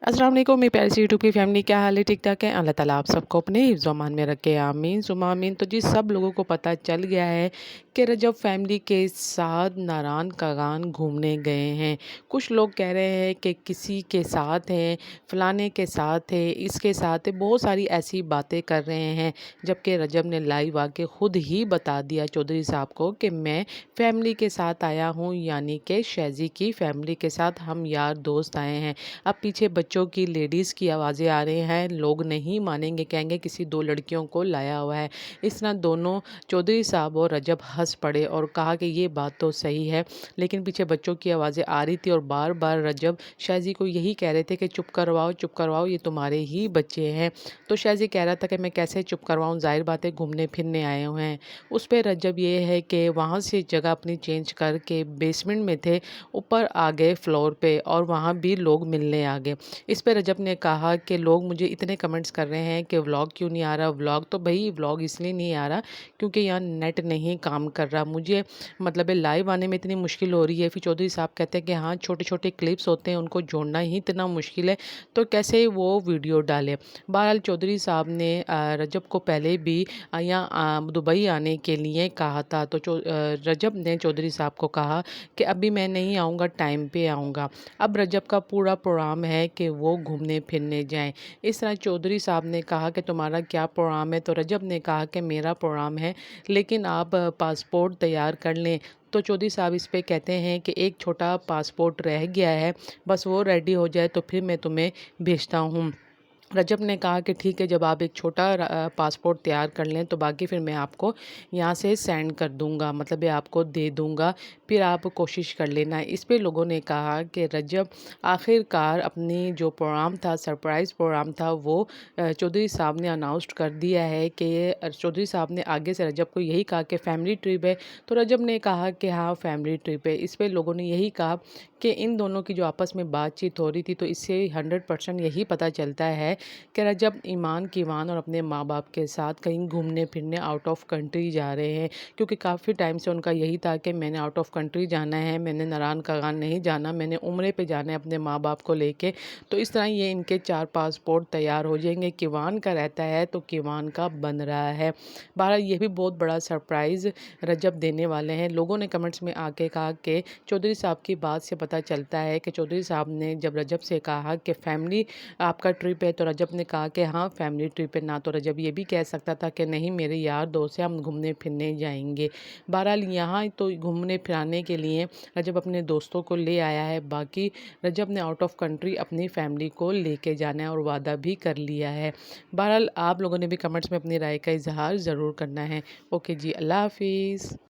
अस्सलाम वालेकुम मेरी प्यारी सी यूट्यूब की फैमिली, क्या हाल है? ठीक ठाक है। अल्लाह ताला आप सबको अपने हिफ्ज़-ओ-अमान में रखे, आमीन सुम्मा आमीन। तो जी सब लोगों को पता चल गया है कि रजब फैमिली के साथ नारान कागान घूमने गए हैं। कुछ लोग कह रहे हैं कि किसी के साथ हैं, फ़लाने के साथ है, इसके साथ है, बहुत सारी ऐसी बातें कर रहे हैं। जबकि रजब ने लाइव आके ख़ुद ही बता दिया चौधरी साहब को कि मैं फैमिली के साथ आया हूँ, यानी कि शैज़ी की फैमिली के साथ हम यार दोस्त आए हैं। अब पीछे बच्चों की, लेडीज़ की आवाज़ें आ रही हैं, लोग नहीं मानेंगे, कहेंगे किसी 2 लड़कियों को लाया हुआ है। इस तरह दोनों चौधरी साहब और रजब हँस पड़े और कहा कि ये बात तो सही है, लेकिन पीछे बच्चों की आवाज़ें आ रही थी और बार-बार रजब शाज़ी को यही कह रहे थे कि चुप करवाओ, ये तुम्हारे ही बच्चे हैं। तो शाज़ी कह रहा था कि मैं कैसे चुप करवाऊँ, ज़ाहिर बात है घूमने-फिरने आए हुए हैं। उस पे रजब ये है कि वहाँ से जगह अपनी चेंज करके बेसमेंट में थे, ऊपर आ गए फ्लोर पे और वहाँ भी लोग मिलने आ गए। इस पे रजब ने कहा कि लोग मुझे इतने कमेंट्स कर रहे हैं कि व्लॉग क्यों नहीं आ रहा। व्लॉग तो भई व्लॉग इसलिए नहीं आ रहा क्योंकि यहाँ नेट नहीं काम कर रहा। मुझे मतलब है लाइव आने में इतनी मुश्किल हो रही है। फिर चौधरी साहब कहते हैं कि हाँ, छोटे-छोटे क्लिप्स होते हैं, उनको जोड़ना ही इतना मुश्किल है, तो कैसे वो वीडियो डालें। बहरहाल चौधरी साहब ने रजब को पहले भी यहाँ दुबई आने के लिए कहा था। तो रजब ने चौधरी साहब को कहा कि अभी मैं नहीं आऊँगा, टाइम पे आऊँगा। अब रजब का पूरा प्रोग्राम है कि वो घूमने-फिरने जाएँ। इस तरह चौधरी साहब ने कहा कि तुम्हारा क्या प्रोग्राम है? तो रजब ने कहा कि मेरा प्रोग्राम है, लेकिन आप पासपोर्ट तैयार कर लें। तो चौधरी साहब इस पे कहते हैं कि एक छोटा पासपोर्ट रह गया है, बस वो रेडी हो जाए तो फिर मैं तुम्हें भेजता हूँ। रजब ने कहा कि ठीक है, जब आप एक छोटा पासपोर्ट तैयार कर लें तो बाकी फिर मैं आपको यहाँ से सेंड कर दूँगा, मतलब ये आपको दे दूँगा, फिर आप कोशिश कर लेना। इस पे लोगों ने कहा कि रजब आखिरकार अपनी जो प्रोग्राम था, सरप्राइज़ प्रोग्राम था, वो चौधरी साहब ने अनाउंस्ड कर दिया है कि चौधरी साहब ने आगे से रजब को यही कहा कि फैमिली ट्रिप है। तो रजब ने कहा कि हाँ, फैमिली ट्रिप है। इस पे लोगों ने यही कहा कि इन दोनों की जो आपस में बातचीत हो रही थी, तो इससे 100% यही पता चलता है कि रजब ईमान कीवान और अपने माँ-बाप के साथ कहीं घूमने-फिरने आउट ऑफ कंट्री जा रहे हैं, क्योंकि काफ़ी टाइम से उनका यही था कि मैंने आउट ऑफ कंट्री जाना है, मैंने नारान कागान नहीं जाना, मैंने उम्रे पे जाना है अपने माँ-बाप को लेके। तो इस तरह ये इनके 4 पासपोर्ट तैयार हो जाएँगे। कीवान का रहता है तो कीवान का बन रहा है। बहरहाल ये भी बहुत बड़ा सरप्राइज़ रजब देने वाले हैं। लोगों ने कमेंट्स में आके कहा कि चौधरी साहब की बात से पता चलता है कि चौधरी साहब ने जब रजब से कहा कि फैमिली आपका ट्रिप है, तो रजब ने कहा कि हाँ, फैमिली ट्रिप है। ना तो रजब ये भी कह सकता था कि नहीं, मेरे यार दोस्त हैं, हम घूमने-फिरने जाएँगे। बहरहाल यहाँ तो घूमने-फिराने के लिए रजब अपने दोस्तों को ले आया है। बाकी रजब ने आउट ऑफ कंट्री अपनी फैमिली को लेके जाना है और वादा भी कर लिया है। बहरहाल आप लोगों ने भी कमेंट्स में अपनी राय का इज़हार ज़रूर करना है। ओके जी, अल्लाह हाफ़िज़।